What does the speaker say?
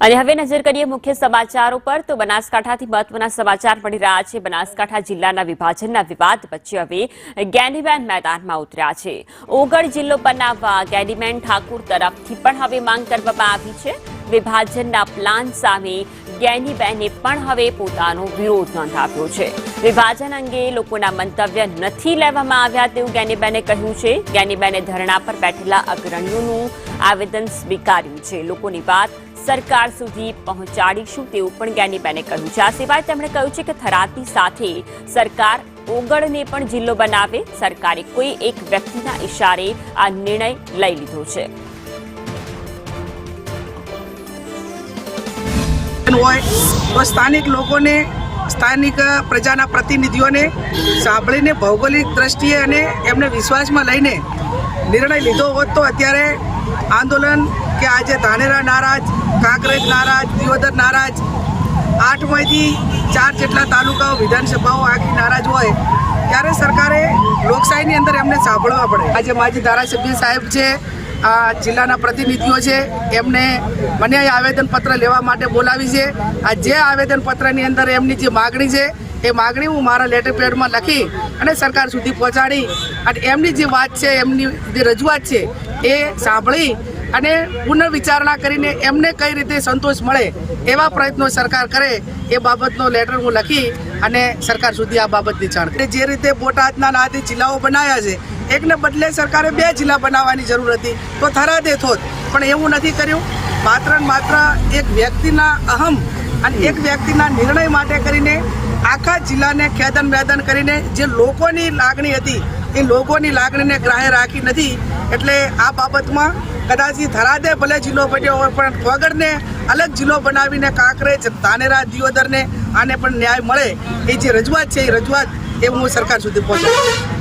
અને હવે નજર કરીએ મુખ્ય સમાચારો પર તો બનાસકાંઠાથી મહત્વના સમાચાર મળી રહ્યા છે। બનાસકાંઠા જિલ્લાના વિભાજનના વિવાદ વચ્ચે હવે જ્ઞાનીબેન મેદાનમાં ઉતર્યા છે। ઓગળ જિલ્લો બનાવવા જ્ઞાનીબેન ઠાકુર તરફથી પણ હવે માંગ કરવામાં આવી છે। વિભાજનના પ્લાન સામે જ્ઞાનીબેને પણ હવે પોતાનો વિરોધ નોંધાવ્યો છે। વિભાજન અંગે લોકોના મંતવ્ય નથી લેવામાં આવ્યા તેવું જ્ઞાનીબેને કહ્યું છે। જ્ઞાનીબેને ધરણા પર બેઠેલા અગ્રણીઓનું આવેદન સ્વીકાર્યું છે। લોકોની વાત સરકાર સુધી પહોંચાડીશું તેવું પણ જ્ઞાનીબેને કહ્યું છે। આ સિવાય તેમણે કહ્યું છે કે થરાદની સાથે સરકાર ઓગળને પણ જિલ્લો બનાવે। સરકારે કોઈ એક વ્યક્તિના ઇશારે આ નિર્ણય લઈ લીધો છે। તો સ્થાનિક લોકોને સ્થાનિક પ્રજાના પ્રતિનિધિઓને સાંભળીને ભૌગોલિક દ્રષ્ટિએ અને એમને વિશ્વાસમાં લઈને નિર્ણય લીધો હોત તો અત્યારે આંદોલન કે આજે ધાનેરા નારાજ, કાંકરેજ નારાજ, દિયોદર નારાજ, 8માંથી 4 જેટલા તાલુકાઓ વિધાનસભાઓ આખી નારાજ હોય ત્યારે સરકારે લોકશાહીની અંદર એમને સાંભળવા પડે। આજે માજી ધારાસભ્ય સાહેબ છે, આ જિલ્લાના પ્રતિનિધિઓ છે, એમને મને આવેદનપત્ર લેવા માટે બોલાવી છે। આ જે આવેદનપત્રની અંદર એમની જે માગણી છે એ માગણી હું મારા લેટર પેડમાં લખી અને સરકાર સુધી પહોંચાડી અને એમની જે વાત છે, એમની જે રજૂઆત છે એ સાંભળી અને પુનર્વિચારણા કરીને એમને કઈ રીતે સંતોષ મળે એવા પ્રયત્નો સરકાર કરે એ બાબતનો લેટર હું લખી અને સરકાર સુધી આ બાબતની જાણ કરી। જે રીતે બોટાદના નાથી જિલ્લાઓ બનાવ્યા છે એકને બદલે સરકારે 2 જિલ્લા બનાવવાની જરૂર હતી તો થરાદે થોત, પણ એવું નથી કર્યું। માત્ર ને માત્ર એક વ્યક્તિના અહમ અને એક વ્યક્તિના નિર્ણય માટે કરીને આખા જિલ્લાને ખેદન મેદન કરીને જે લોકોની લાગણી હતી એ લોકોની લાગણીને ગ્રાહ્ય રાખી નથી। એટલે આ બાબતમાં કદાચ થરાદે ભલે જિલ્લો બન્યો હોય પણ ઓગળને અલગ જિલ્લો બનાવીને કાંકરેજ, ધાનેરા, દિયોદરને આને પણ ન્યાય મળે એ જે રજૂઆત છે એ રજૂઆત એ હું સરકાર સુધી પહોંચાડું।